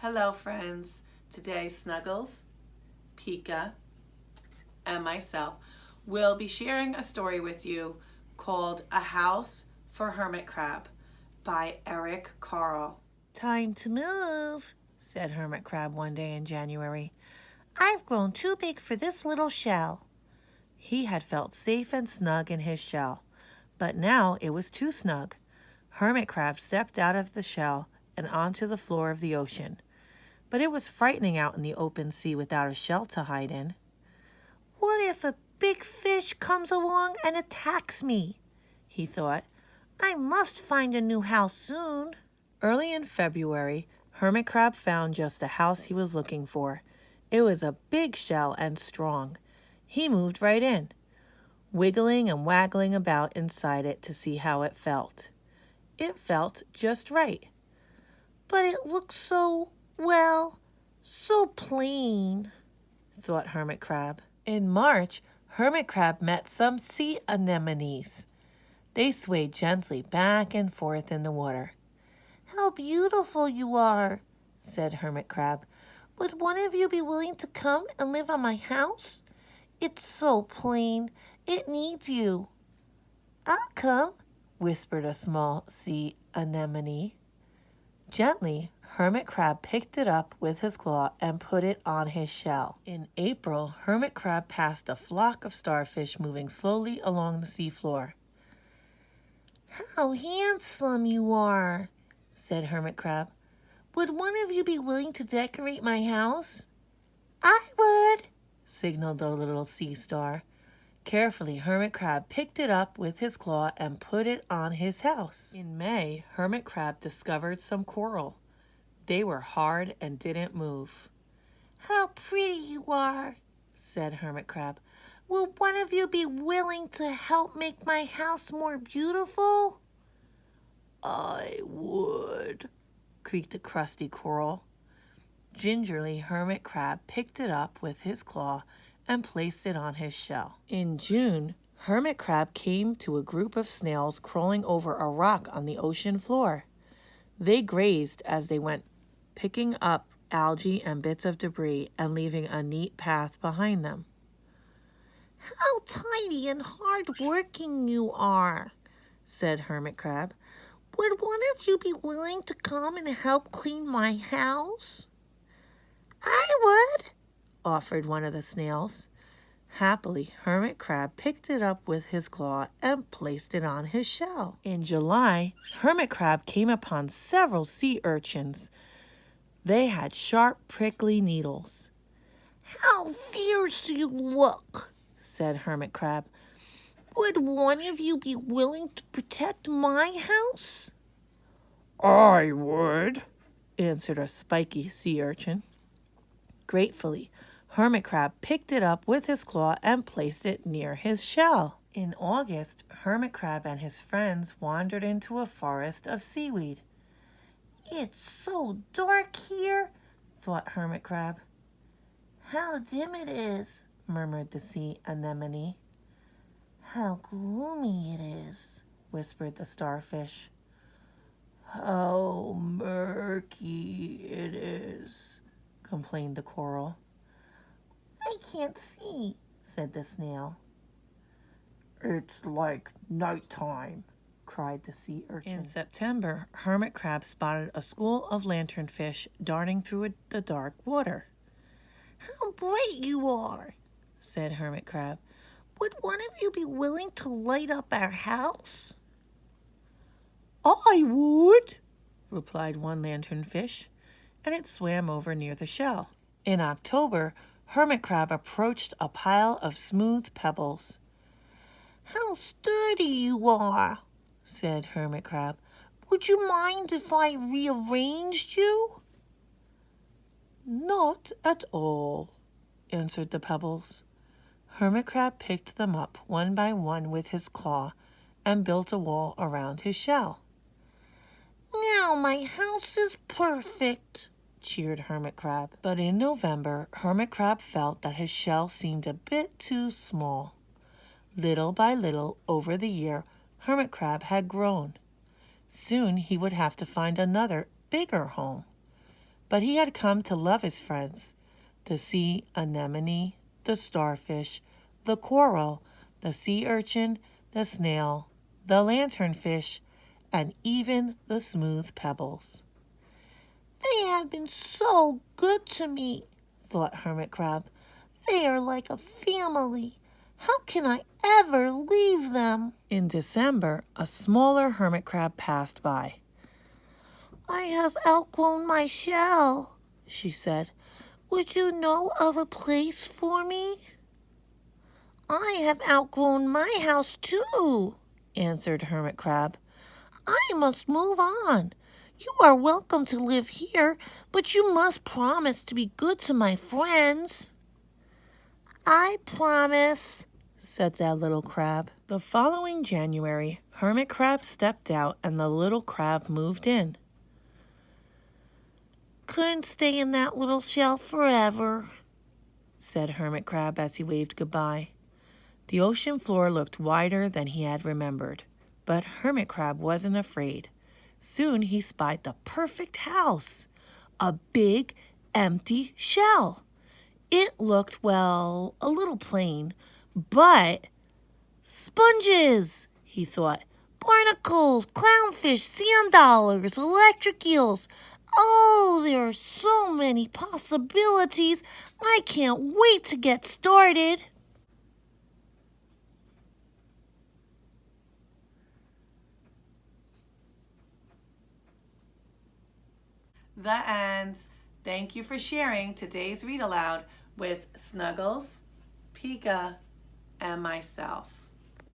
Hello friends, today Snuggles, Pika, and myself will be sharing a story with you called A House for Hermit Crab by Eric Carle. Time to move, said Hermit Crab one day in January. I've grown too big for this little shell. He had felt safe and snug in his shell, but now it was too snug. Hermit Crab stepped out of the shell and onto the floor of the ocean. But it was frightening out in the open sea without a shell to hide in. What if a big fish comes along and attacks me? He thought. I must find a new house soon. Early in February, Hermit Crab found just the house he was looking for. It was a big shell and strong. He moved right in, wiggling and waggling about inside it to see how it felt. It felt just right. But it looked so plain, thought Hermit Crab. In March, Hermit Crab met some sea anemones. They swayed gently back and forth in the water. How beautiful you are, said Hermit Crab. Would one of you be willing to come and live on my house? It's so plain. It needs you. I'll come, whispered a small sea anemone. Gently, Hermit Crab picked it up with his claw and put it on his shell. In April, Hermit Crab passed a flock of starfish moving slowly along the seafloor. How handsome you are, said Hermit Crab. Would one of you be willing to decorate my house? I would, signaled the little sea star. Carefully, Hermit Crab picked it up with his claw and put it on his house. In May, Hermit Crab discovered some coral. They were hard and didn't move. How pretty you are, said Hermit Crab. Will one of you be willing to help make my house more beautiful? I would, creaked a crusty coral. Gingerly, Hermit Crab picked it up with his claw and placed it on his shell. In June, Hermit Crab came to a group of snails crawling over a rock on the ocean floor. They grazed as they went, picking up algae and bits of debris and leaving a neat path behind them. How tidy and hard-working you are, said Hermit Crab. Would one of you be willing to come and help clean my house? I would, offered one of the snails. Happily, Hermit Crab picked it up with his claw and placed it on his shell. In July, Hermit Crab came upon several sea urchins. They had sharp, prickly needles. How fierce you look, said Hermit Crab. Would one of you be willing to protect my house? I would, answered a spiky sea urchin. Gratefully, Hermit Crab picked it up with his claw and placed it near his shell. In August, Hermit Crab and his friends wandered into a forest of seaweed. It's so dark here, thought Hermit Crab. How dim it is, murmured the sea anemone. How gloomy it is, whispered the starfish. How murky it is, complained the coral. I can't see, said the snail. It's like nighttime, cried the sea urchin. In September, Hermit Crab spotted a school of lanternfish darting through the dark water. How bright you are, said Hermit Crab. Would one of you be willing to light up our house? I would, replied one lanternfish, and it swam over near the shell. In October, Hermit Crab approached a pile of smooth pebbles. How sturdy you are, said Hermit Crab. Would you mind if I rearranged you? Not at all, answered the pebbles. Hermit Crab picked them up one by one with his claw and built a wall around his shell. Now my house is perfect, cheered Hermit Crab. But in November, Hermit Crab felt that his shell seemed a bit too small. Little by little, over the year, Hermit Crab had grown. Soon he would have to find another, bigger home. But he had come to love his friends, the sea anemone, the starfish, the coral, the sea urchin, the snail, the lanternfish, and even the smooth pebbles. They have been so good to me, thought Hermit Crab. They are like a family. How can I ever leave them? In December, a smaller hermit crab passed by. I have outgrown my shell, she said. Would you know of a place for me? I have outgrown my house too, answered Hermit Crab. I must move on. You are welcome to live here, but you must promise to be good to my friends. I promise, said that little crab. The following January, Hermit Crab stepped out and the little crab moved in. Couldn't stay in that little shell forever, said Hermit Crab as he waved goodbye. The ocean floor looked wider than he had remembered, but Hermit Crab wasn't afraid. Soon he spied the perfect house, a big, empty shell. It looked, well, a little plain, but sponges, he thought. Barnacles, clownfish, sand dollars, electric eels. Oh, there are so many possibilities. I can't wait to get started. The end. Thank you for sharing today's read aloud with Snuggles, Pika, and myself.